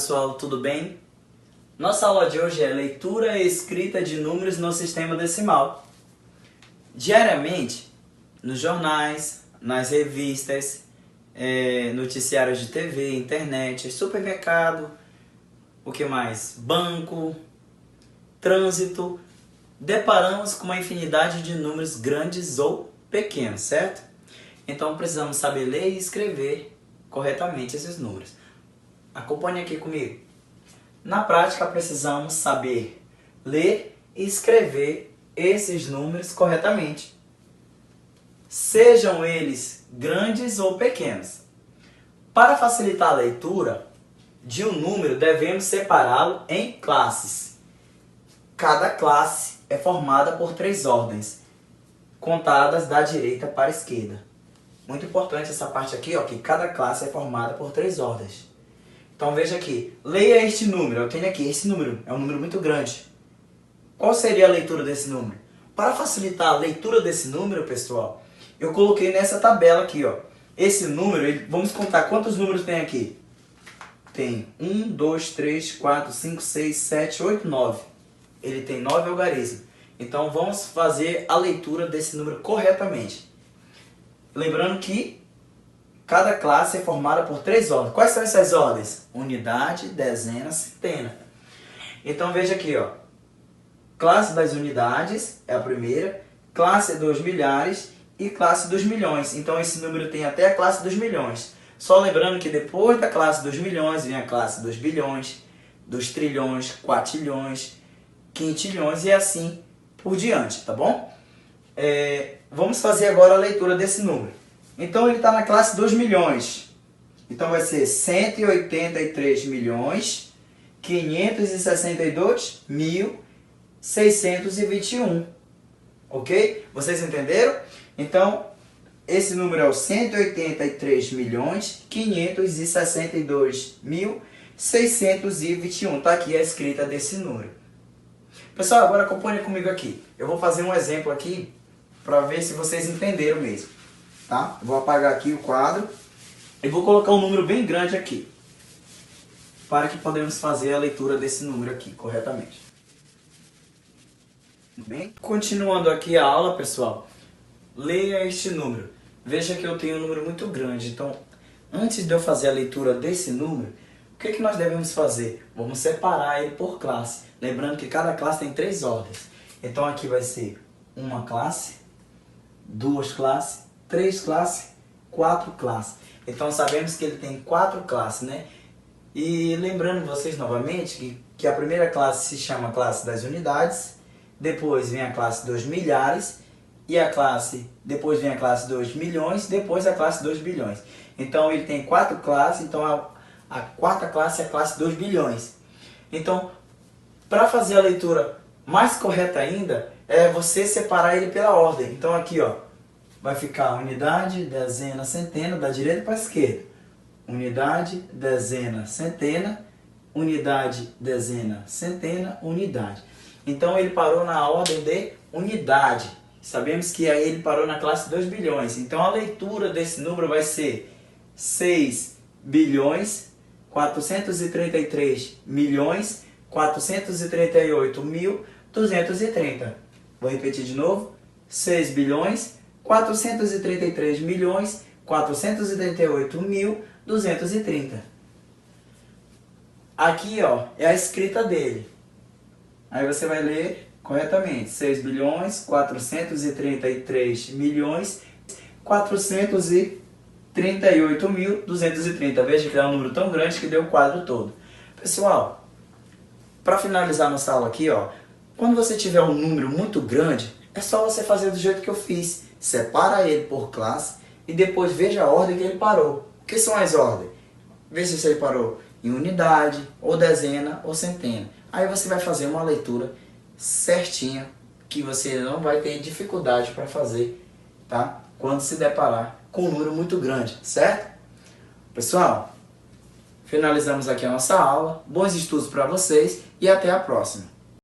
pessoal, tudo bem? Nossa aula de hoje é leitura e escrita de números no sistema decimal. Diariamente, nos jornais, nas revistas, noticiários de TV, internet, supermercado, o que mais? Banco, trânsito, deparamos com uma infinidade de números grandes ou pequenos, certo? Então precisamos saber ler e escrever corretamente esses números. Acompanhe aqui comigo. Na prática, precisamos saber ler e escrever esses números corretamente, sejam eles grandes ou pequenos. Para facilitar a leitura de um número, devemos separá-lo em classes. Cada classe é formada por 3 ordens, contadas da direita para a esquerda. Muito importante essa parte aqui, ó, que cada classe é formada por 3 ordens. Então veja aqui, leia este número, eu tenho aqui, esse número é um número muito grande. Qual seria a leitura desse número? Para facilitar a leitura desse número, pessoal, eu coloquei nessa tabela aqui, ó. Esse número, vamos contar quantos números tem aqui. Tem 1, 2, 3, 4, 5, 6, 7, 8, 9. Ele tem 9 algarismos. Então vamos fazer a leitura desse número corretamente. Lembrando que cada classe é formada por 3 ordens. Quais são essas ordens? Unidade, dezena, centena. Então veja aqui, ó. Classe das unidades é a primeira, classe dos milhares e classe dos milhões. Então esse número tem até a classe dos milhões. Só lembrando que depois da classe dos milhões vem a classe dos bilhões, dos trilhões, quatrilhões, quintilhões e assim por diante, tá bom? Vamos fazer agora a leitura desse número. Então ele está na classe dos milhões. Então vai ser 183 milhões, 562 mil, 621. Ok? Vocês entenderam? Então, esse número é o 183 milhões, 562 mil, 621. Está aqui a escrita desse número. Pessoal, agora acompanhe comigo aqui. Eu vou fazer um exemplo aqui para ver se vocês entenderam mesmo. Tá? Vou apagar aqui o quadro e vou colocar um número bem grande aqui, para que podemos fazer a leitura desse número aqui corretamente. Bem, continuando aqui a aula, pessoal, leia este número. Veja que eu tenho um número muito grande, então antes de eu fazer a leitura desse número, o que nós devemos fazer? Vamos separar ele por classe, lembrando que cada classe tem 3 ordens. Então aqui vai ser uma classe, 2 classes, 3 classes, 4 classes. Então sabemos que ele tem 4 classes, né? E lembrando vocês novamente que a primeira classe se chama classe das unidades, depois vem a classe dos milhares, e depois vem a classe dos milhões, depois a classe dos bilhões. Então ele tem 4 classes, então a quarta classe é a classe dos bilhões. Então, para fazer a leitura mais correta ainda, é você separar ele pela ordem. Então aqui, ó, vai ficar unidade, dezena, centena, da direita para a esquerda. Unidade, dezena, centena, unidade, dezena, centena, unidade. Então ele parou na ordem de unidade. Sabemos que aí ele parou na classe 2 bilhões. Então a leitura desse número vai ser 6 bilhões, 433 milhões, 438 mil, 230. Vou repetir de novo. 6 bilhões, 433 milhões, 438 mil, 230. Aqui, ó, é a escrita dele. Aí você vai ler corretamente. 6 bilhões, 433 milhões, 438 mil, 230. Veja que é um número tão grande que deu o quadro todo. Pessoal, para finalizar nossa aula aqui, ó, quando você tiver um número muito grande, é só você fazer do jeito que eu fiz. Separa ele por classe e depois veja a ordem que ele parou. O que são as ordens? Veja se ele parou em unidade, ou dezena, ou centena. Aí você vai fazer uma leitura certinha, que você não vai ter dificuldade para fazer, tá? Quando se deparar com um número muito grande, certo? Pessoal, finalizamos aqui a nossa aula. Bons estudos para vocês e até a próxima.